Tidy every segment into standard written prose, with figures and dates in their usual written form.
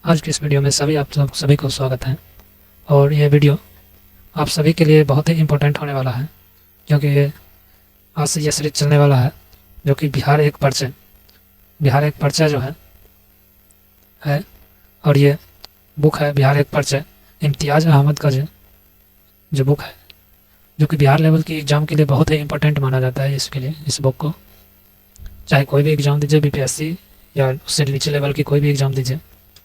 आज की इस वीडियो में सभी को स्वागत है। और ये वीडियो आप सभी के लिए बहुत ही इम्पोर्टेंट होने वाला है, क्योंकि ये आज से ये सीरीज चलने वाला है जो कि बिहार एक परिचय जो है। और ये बुक है बिहार एक परिचय, इम्तियाज़ अहमद का जो बुक है, जो कि बिहार लेवल की एग्ज़ाम के लिए बहुत ही इम्पोर्टेंट माना जाता है। इसके लिए इस बुक को चाहे कोई भी एग्ज़ाम दीजिए, बीपीएससी या उससे नीचे लेवल की कोई भी एग्ज़ाम दीजिए,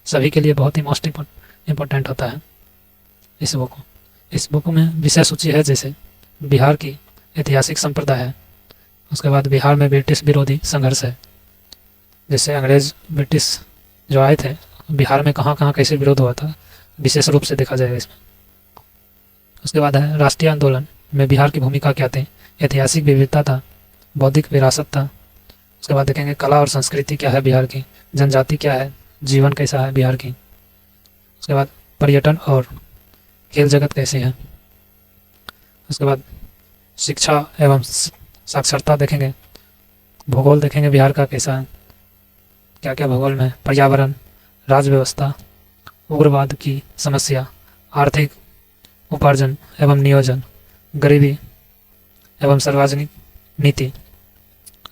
सभी के लिए बहुत ही मोस्ट इम्पोर्टेंट होता है इस बुक में विषय सूची है, जैसे बिहार की ऐतिहासिक संप्रदाय है, उसके बाद बिहार में ब्रिटिश विरोधी संघर्ष है, जैसे ब्रिटिश जो आए थे बिहार में कहाँ कहाँ कैसे विरोध हुआ था, विशेष रूप से देखा जाएगा इसमें। उसके बाद है राष्ट्रीय आंदोलन में बिहार की भूमिका क्या थी, ऐतिहासिक विविधता था, बौद्धिक विरासत था। उसके बाद देखेंगे कला और संस्कृति क्या है बिहार की, जनजाति क्या है, जीवन कैसा है बिहार की। उसके बाद पर्यटन और खेल जगत कैसी है। उसके बाद शिक्षा एवं साक्षरता देखेंगे, भूगोल देखेंगे बिहार का कैसा है, क्या क्या भूगोल में, पर्यावरण, राज्य व्यवस्था, उग्रवाद की समस्या, आर्थिक उपार्जन एवं नियोजन, गरीबी एवं सार्वजनिक नीति।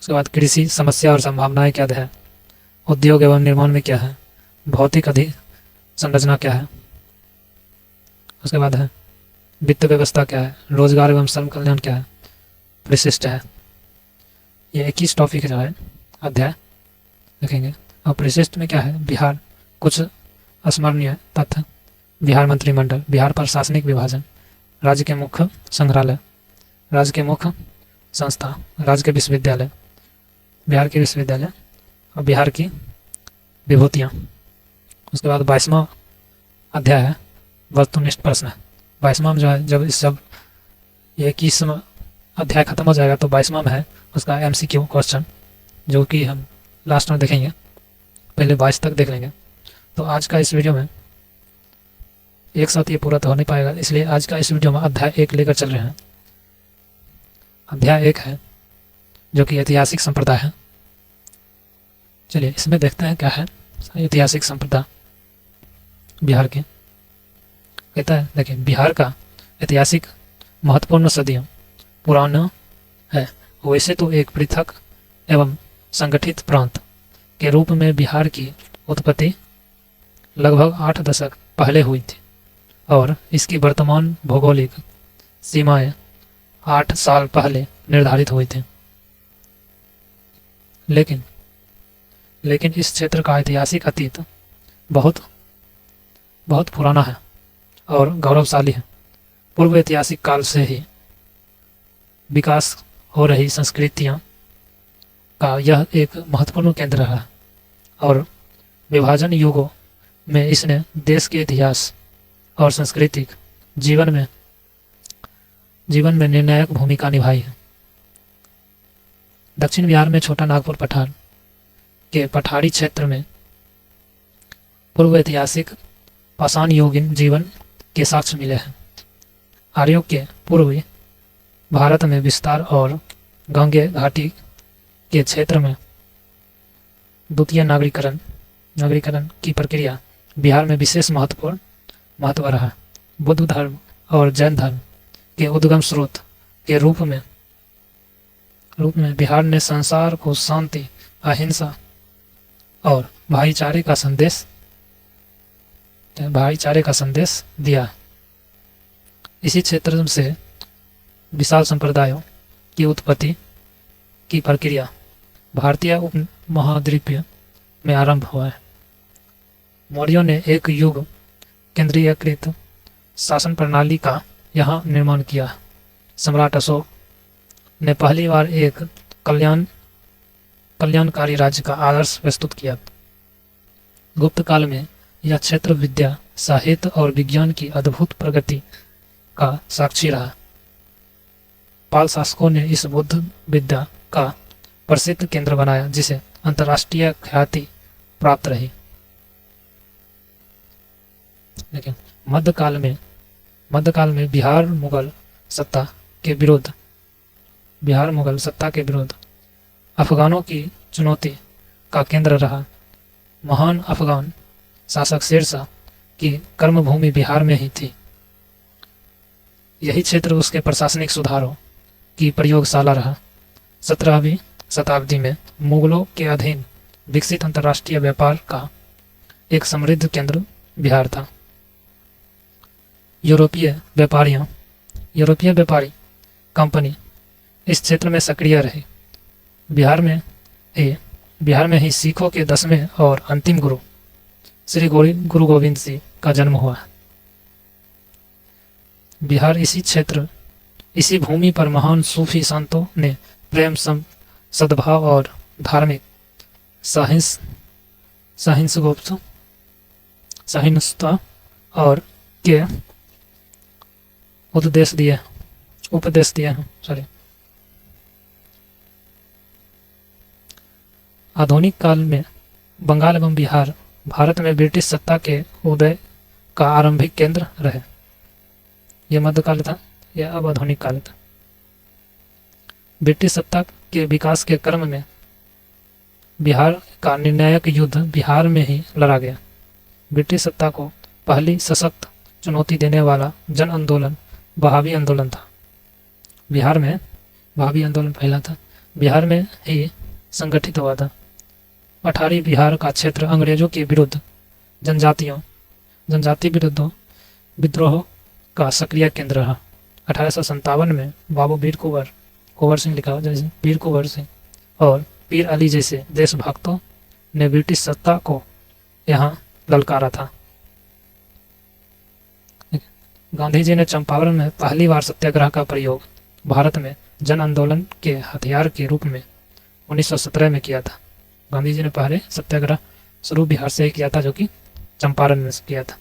उसके बाद कृषि समस्या और संभावनाएं क्या है, उद्योग एवं निर्माण में क्या है, भौतिक संरचना क्या है। उसके बाद है वित्त व्यवस्था क्या है, रोजगार एवं श्रम कल्याण क्या है, परिशिष्ट है। ये 21 टॉपिक जो है अध्याय देखेंगे। और परिशिष्ट में क्या है, बिहार, कुछ स्मरणीय तथ्य, बिहार मंत्रिमंडल, बिहार प्रशासनिक विभाजन, राज्य के मुख्य संग्रहालय, राज्य के मुख्य संस्था, राज्य के विश्वविद्यालय, बिहार के विश्वविद्यालय और बिहार की विभूतियाँ। उसके बाद 22वां अध्याय है वस्तुनिष्ठ प्रश्न। 22वां जो है, जब ये 21वां अध्याय खत्म हो जाएगा तो 22वां में है उसका MCQ क्वेश्चन, जो कि हम लास्ट में देखेंगे, पहले 22 तक देख लेंगे। तो आज का इस वीडियो में एक साथ ये पूरा तो हो नहीं पाएगा, इसलिए आज का इस वीडियो में अध्याय 1 लेकर चल रहे हैं। अध्याय 1 है जो कि ऐतिहासिक संप्रदाय है। चलिए इसमें देखते हैं क्या है ऐतिहासिक संप्रदाय बिहार के। कहता है, देखिए, बिहार का ऐतिहासिक महत्वपूर्ण सदियों पुराना है। वैसे तो एक पृथक एवं संगठित प्रांत के रूप में बिहार की उत्पत्ति लगभग 8 दशक पहले हुई थी और इसकी वर्तमान भौगोलिक सीमाएं 8 साल पहले निर्धारित हुई थी। लेकिन इस क्षेत्र का ऐतिहासिक अतीत बहुत पुराना है और गौरवशाली है। पूर्व ऐतिहासिक काल से ही विकास हो रही संस्कृतियां का यह एक महत्वपूर्ण केंद्र है और विभाजन युगों में इसने देश के इतिहास और सांस्कृतिक जीवन में निर्णायक भूमिका निभाई है। दक्षिण बिहार में छोटा नागपुर पठार के पठारी क्षेत्र में पूर्व ऐतिहासिक पाषाण युगीन जीवन के साक्ष्य मिले हैं। आर्यों के पूर्वी भारत में विस्तार और गंगे घाटी के क्षेत्र में द्वितीय नागरीकरण की प्रक्रिया बिहार में विशेष महत्व रहा। बुद्ध धर्म और जैन धर्म के उद्गम स्रोत के रूप में बिहार ने संसार को शांति, अहिंसा और भाईचारे का संदेश दिया। इसी क्षेत्र से विशाल संप्रदायों की उत्पत्ति की प्रक्रिया भारतीय उपमहाद्वीप में आरंभ हुआ है। मौर्यों ने एक युग केंद्रीयकृत शासन प्रणाली का यहाँ निर्माण किया। सम्राट अशोक ने पहली बार एक कल्याणकारी राज्य का आदर्श प्रस्तुत किया। गुप्त काल में यह क्षेत्र विद्या, साहित्य और विज्ञान की अद्भुत प्रगति का साक्षी रहा। पाल शासकों ने इस बुद्ध विद्या का प्रसिद्ध केंद्र बनाया, जिसे अंतर्राष्ट्रीय ख्याति प्राप्त रही। लेकिन मध्यकाल में बिहार मुगल सत्ता के विरुद्ध अफगानों की चुनौती का केंद्र रहा। महान अफगान शासक शेरशाह की कर्मभूमि बिहार में ही थी। यही क्षेत्र उसके प्रशासनिक सुधारों की प्रयोगशाला रहा। 17वीं शताब्दी में मुगलों के अधीन विकसित अंतर्राष्ट्रीय व्यापार का एक समृद्ध केंद्र बिहार था। यूरोपीय व्यापारी कंपनी इस क्षेत्र में सक्रिय रही। बिहार में ही सिखों के 10वें और अंतिम गुरु श्री गुरु गोविंद सिंह का जन्म हुआ। बिहार इसी भूमि पर महान सूफी संतों ने प्रेम, सद्भाव और धार्मिक सहिष्णुता और के उपदेश दिए हैं। आधुनिक काल में बंगाल एवं बिहार भारत में ब्रिटिश सत्ता के उदय का आरंभिक केंद्र रहे। यह मध्यकाल था, यह अब आधुनिक काल था। ब्रिटिश सत्ता के विकास के क्रम में बिहार का निर्णायक युद्ध बिहार में ही लड़ा गया। ब्रिटिश सत्ता को पहली सशक्त चुनौती देने वाला जन आंदोलन बहावी आंदोलन था। बहावी आंदोलन पहला था, बिहार में ही संगठित हुआ था। पठारी बिहार का क्षेत्र अंग्रेजों के विरुद्ध जनजाति विद्रोह का सक्रिय केंद्र रहा। 1857 में बाबू कुंवर सिंह लिखा जैसे वीर कुंवर सिंह और पीर अली जैसे देशभक्तों ने ब्रिटिश सत्ता को यहाँ ललकारा था। गांधी जी ने चंपारण में पहली बार सत्याग्रह का प्रयोग भारत में जन आंदोलन के हथियार के रूप में 1917 में किया था। गांधी जी ने पहले सत्याग्रह शुरू बिहार से ही किया था, जो कि चंपारण में किया था।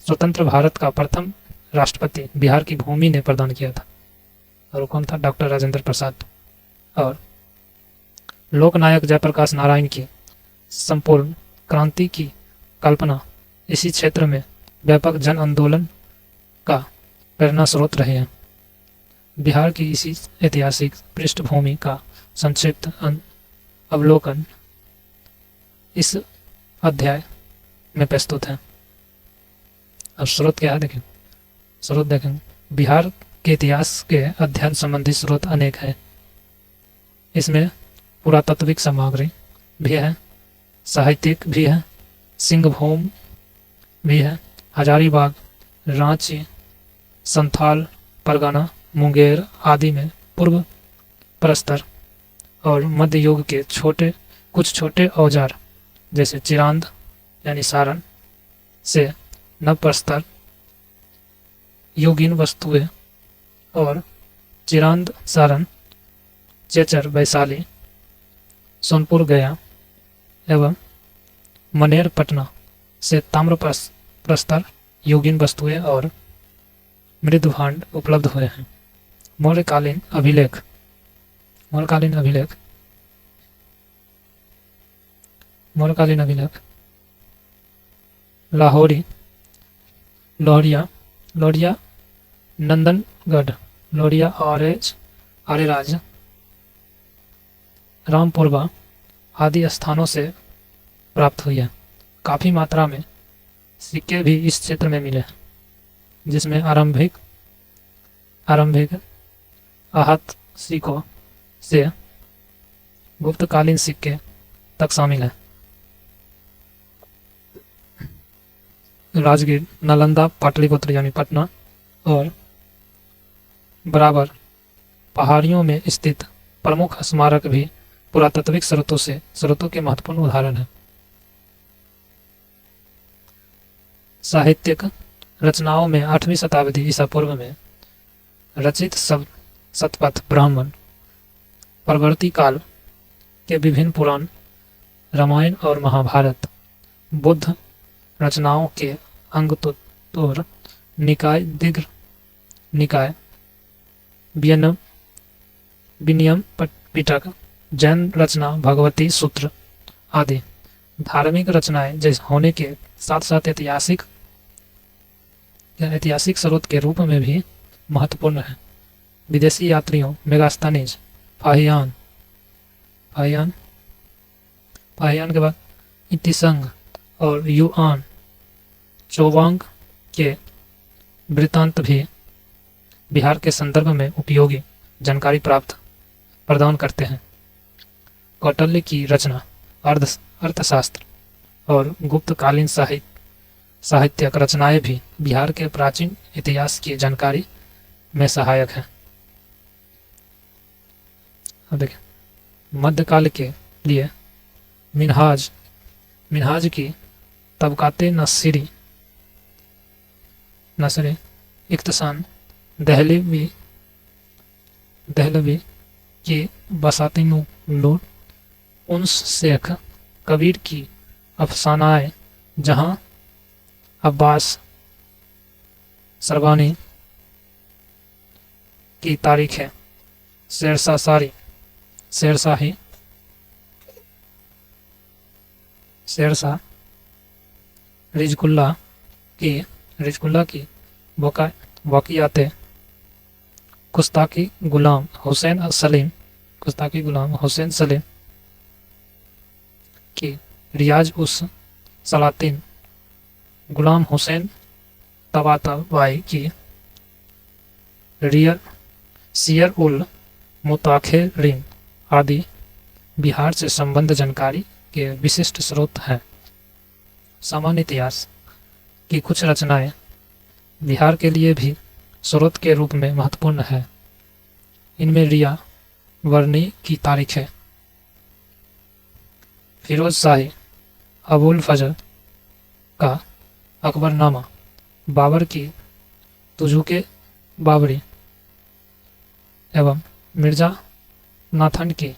स्वतंत्र भारत का प्रथम राष्ट्रपति बिहार की भूमि ने प्रदान किया था, और कौन था? डॉक्टर राजेंद्र प्रसाद। और लोकनायक जयप्रकाश नारायण की संपूर्ण क्रांति की कल्पना इसी क्षेत्र में व्यापक जन आंदोलन का प्रेरणा स्रोत रहे हैं। बिहार की इसी ऐतिहासिक पृष्ठभूमि का संक्षिप्त अवलोकन इस अध्याय में प्रस्तुत है। अब स्रोत क्या है देखें। स्रोत देखें, बिहार के इतिहास के अध्ययन संबंधी स्रोत अनेक है। इसमें पुरातात्विक सामग्री भी है, साहित्यिक भी है, सिंहभूम भी है, हजारीबाग, रांची, संथाल परगना, मुंगेर आदि में पूर्व प्रस्तर और मध्य युग के कुछ छोटे औजार जैसे चिरांद यानी सारण से नवप्रस्तर युगीन वस्तुएं और चिरांद, सारण, चेचर, वैशाली, सोनपुर, गया एवं मनेर, पटना से ताम्र प्रस्तर युगीन वस्तुएं और मृदभांड उपलब्ध हुए हैं। मौर्यकालीन अभिलेख लोहरिया, नंदनगढ़, लोहरिया, आर्यराज, रामपुरवा आदि स्थानों से प्राप्त हुई है। काफ़ी मात्रा में सिक्के भी इस क्षेत्र में मिले हैं, जिसमें आरंभिक आहत सिक्कों से गुप्तकालीन सिक्के तक शामिल है। राजगीर, नालंदा, पाटलिपुत्र यानी पटना और बराबर पहाड़ियों में स्थित प्रमुख स्मारक भी पुरातात्विक स्रोतों के महत्वपूर्ण उदाहरण हैं। साहित्यिक रचनाओं में 8वीं शताब्दी ईसा पूर्व में रचित शतपथ ब्राह्मण, परवर्ती काल के विभिन्न पुराण, रामायण और महाभारत, बुद्ध रचनाओं के अंगतोर निकाय, दीर्घ निकाय, विनयम पिटक, जैन रचना भगवती सूत्र आदि धार्मिक रचनाएं जैसे होने के साथ साथ ऐतिहासिक स्रोत के रूप में भी महत्वपूर्ण है। विदेशी यात्रियों मेगास्थनीज, फाहियान के बाद इतिसंग और युआन चोवांग के वृत्तांत भी बिहार के संदर्भ में उपयोगी जानकारी प्रदान करते हैं। कौटिल्य की रचना अर्थशास्त्र और गुप्तकालीन साहित्यिक रचनाएं भी बिहार के प्राचीन इतिहास की जानकारी में सहायक हैं। अब देखिए, मध्यकाल के लिए मिनहाज की तबकाते नसरी इख्तिसाम दहलवी की बसातिनुलूर उन्स शेख कबीर की अफसानाए जहां अब्बास सरबानी की तारीख है, शेरशाह रिजकुल्ला की वाक़ियाते गुस्ताकी गुलाम हुसैन सलीम की रियाज उस सलातीन गुलाम हुसैन तबातबाई की सियर उल मुताखिरीन आदि बिहार से संबंध जानकारी के विशिष्ट स्रोत हैं। सामान्य इतिहास की कुछ रचनाएं बिहार के लिए भी स्रोत के रूप में महत्वपूर्ण है। इनमें रिया वर्णी की तारीख है, फिरोज शाही अबुल फजल का अकबरनामा, बाबर की तुजुके बाबरी एवं मिर्जा नाथन की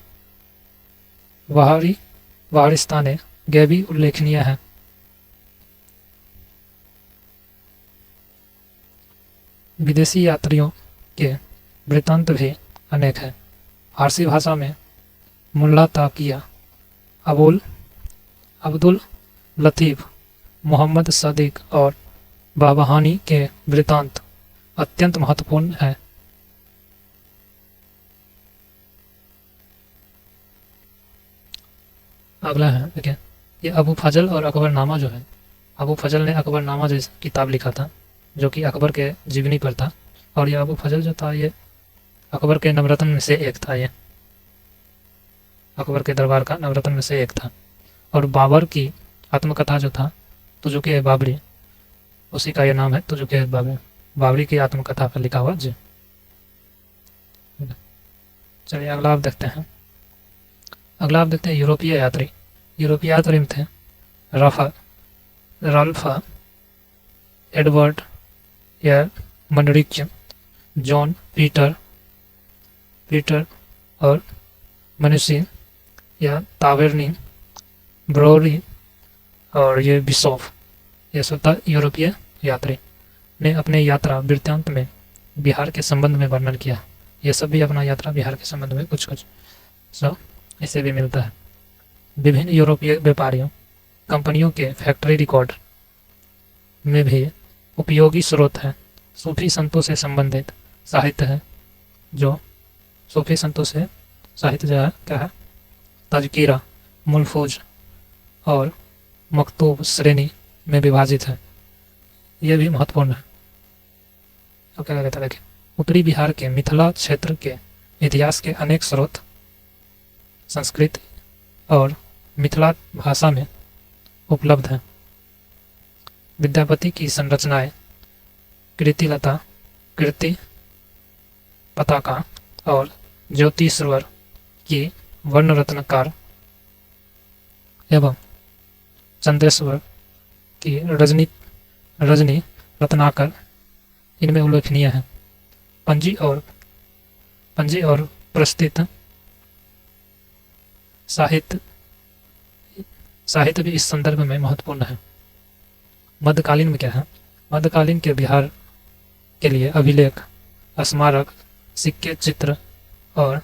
वारिस्ताने गैबी उल्लेखनीय है। विदेशी यात्रियों के वृत्तांत भी अनेक हैं। फारसी भाषा में मुल्ला ताकिया, अब्दुल लतीफ़, मोहम्मद सदीक और बाबहानी के वृत्तांत अत्यंत महत्वपूर्ण हैं। अगला है, देखिए, ये अबू फजल और अकबरनामा जो है, अबू फजल ने अकबरनामा जैसी किताब लिखा था जो कि अकबर के जीवनी पर था, और ये अबू फजल जो था ये अकबर के नवरत्न में से एक था। ये अकबर के दरबार का नवरत्न में से एक था। और बाबर की आत्मकथा जो था तुजुके बाबरी, उसी का ये नाम है, तुजुके बाबरी की आत्मकथा पर लिखा हुआ जी। चलिए अगला आप देखते हैं। यूरोपीय यात्री में थे राल्फ एडवर्ड या मनरिच, जॉन पीटर और मनुष्य या तावेर्नी, ब्रोरी और ये बिशॉफ, ये सब था यूरोपीय यात्री ने अपने यात्रा वृत्तांत में बिहार के संबंध में वर्णन किया। ये सब भी अपना यात्रा बिहार के संबंध में कुछ सब इसे भी मिलता है। विभिन्न यूरोपीय व्यापारियों कंपनियों के फैक्ट्री रिकॉर्ड में भी उपयोगी स्रोत है। सूफी संतों से संबंधित साहित्य है, जो सूफी संतों से साहित्य जो है क्या है, तज़किरा, मुलफूज और मकतूब श्रेणी में विभाजित है। यह भी महत्वपूर्ण है। तो क्या कहता है, देखिए, उत्तरी बिहार के मिथिला क्षेत्र के इतिहास के अनेक स्रोत संस्कृत और मिथिला भाषा में उपलब्ध हैं। विद्यापति की संरचनाएं कीर्ति पताका और ज्योतिश्वर की वर्णरत्नकार एवं चंद्रेश्वर की रजनी रत्नाकर इनमें उल्लेखनीय है। पंजी और प्रस्तुत साहित्य भी इस संदर्भ में महत्वपूर्ण है। मध्यकालीन में क्या है, मध्यकालीन के बिहार के लिए अभिलेख, स्मारक, सिक्के, चित्र और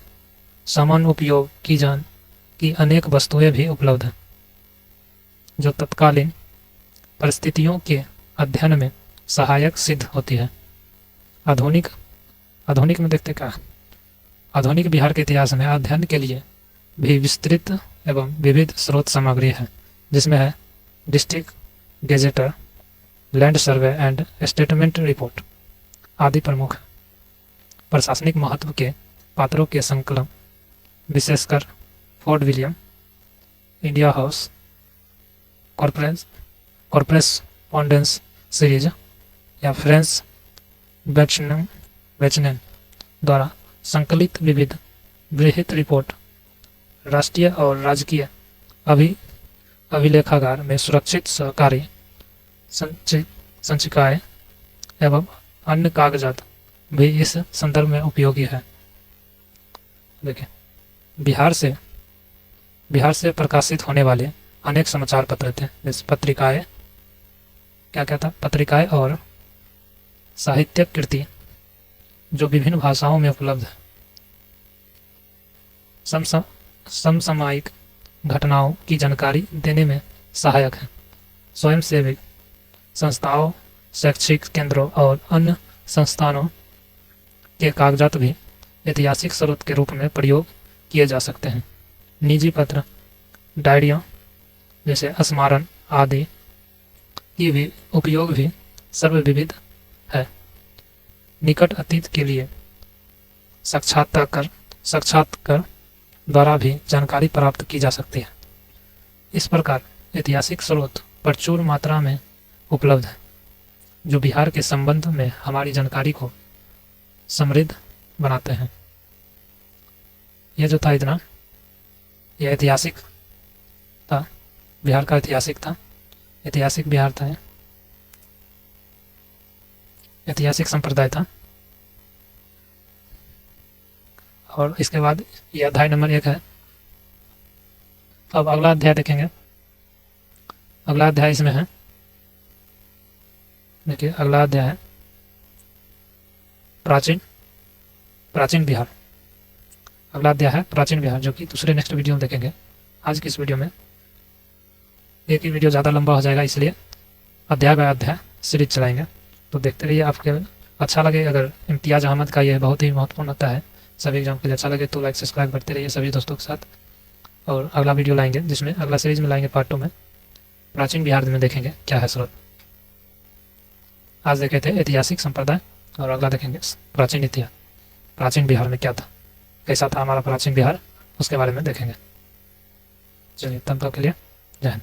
सामान्य उपयोग की अनेक वस्तुएं भी उपलब्ध हैं, जो तत्कालीन परिस्थितियों के अध्ययन में सहायक सिद्ध होती है। आधुनिक में देखते क्या, आधुनिक बिहार के इतिहास में अध्ययन के लिए भी विस्तृत एवं विविध स्रोत सामग्री है, जिसमें है district gazetteer, land survey and statement report आदि प्रमुख हैं। प्रशासनिक महत्व के पात्रों के संकलन, विशेषकर Fort William, India House, correspondence series या फ्रेंच बैचनन द्वारा संकलित विविध बृहत रिपोर्ट राष्ट्रीय और राजकीय अभिलेखागार में सुरक्षित सहकारी संचिकाएं एवं अन्य कागजात भी इस संदर्भ में उपयोगी है। देखिए, बिहार से प्रकाशित होने वाले अनेक समाचार पत्र थे, जैसे पत्रिकाएं, क्या था, पत्रिकाएं और साहित्यिक कृति जो विभिन्न भाषाओं में उपलब्ध है, समसामयिक घटनाओं की जानकारी देने में सहायक है। स्वयंसेवी संस्थाओं, शैक्षिक केंद्रों और अन्य संस्थानों के कागजात भी ऐतिहासिक स्रोत के रूप में प्रयोग किए जा सकते हैं। निजी पत्र, डायरियाँ जैसे स्मारण आदि की भी उपयोग भी सर्वविदित है। निकट अतीत के लिए साक्षात्कार द्वारा भी जानकारी प्राप्त की जा सकती है। इस प्रकार ऐतिहासिक स्रोत प्रचुर मात्रा में उपलब्ध है, जो बिहार के संबंध में हमारी जानकारी को समृद्ध बनाते हैं। यह जो था इतना, यह ऐतिहासिक था, बिहार का ऐतिहासिक बिहार था, ऐतिहासिक संप्रदाय था। और इसके बाद यह अध्याय नंबर 1 है। अब अगला अध्याय देखेंगे। अगला अध्याय इसमें है, देखिए अगला अध्याय है प्राचीन बिहार। अगला अध्याय है प्राचीन बिहार, जो कि दूसरे नेक्स्ट वीडियो में देखेंगे। आज की इस वीडियो में एक ही वीडियो ज़्यादा लंबा हो जाएगा, इसलिए अध्याय बाय अध्याय सीरीज चलाएंगे। तो देखते रहिए। आपके अच्छा लगे, अगर इम्तियाज़ अहमद का यह बहुत ही महत्वपूर्ण होता है सभी एग्जाम के लिए, अच्छा लगे तो लाइक सब्सक्राइब करते रहिए सभी दोस्तों के साथ। और अगला वीडियो लाएंगे, जिसमें अगला सीरीज में लाएंगे पार्ट 2 में प्राचीन बिहार में देखेंगे क्या है स्रोत। आज देखे थे ऐतिहासिक संप्रदाय, और अगला देखेंगे प्राचीन इतिहास। प्राचीन बिहार में क्या था, कैसा था हमारा प्राचीन बिहार, उसके बारे में देखेंगे। चलिए, तब तक के लिए जय हिंद।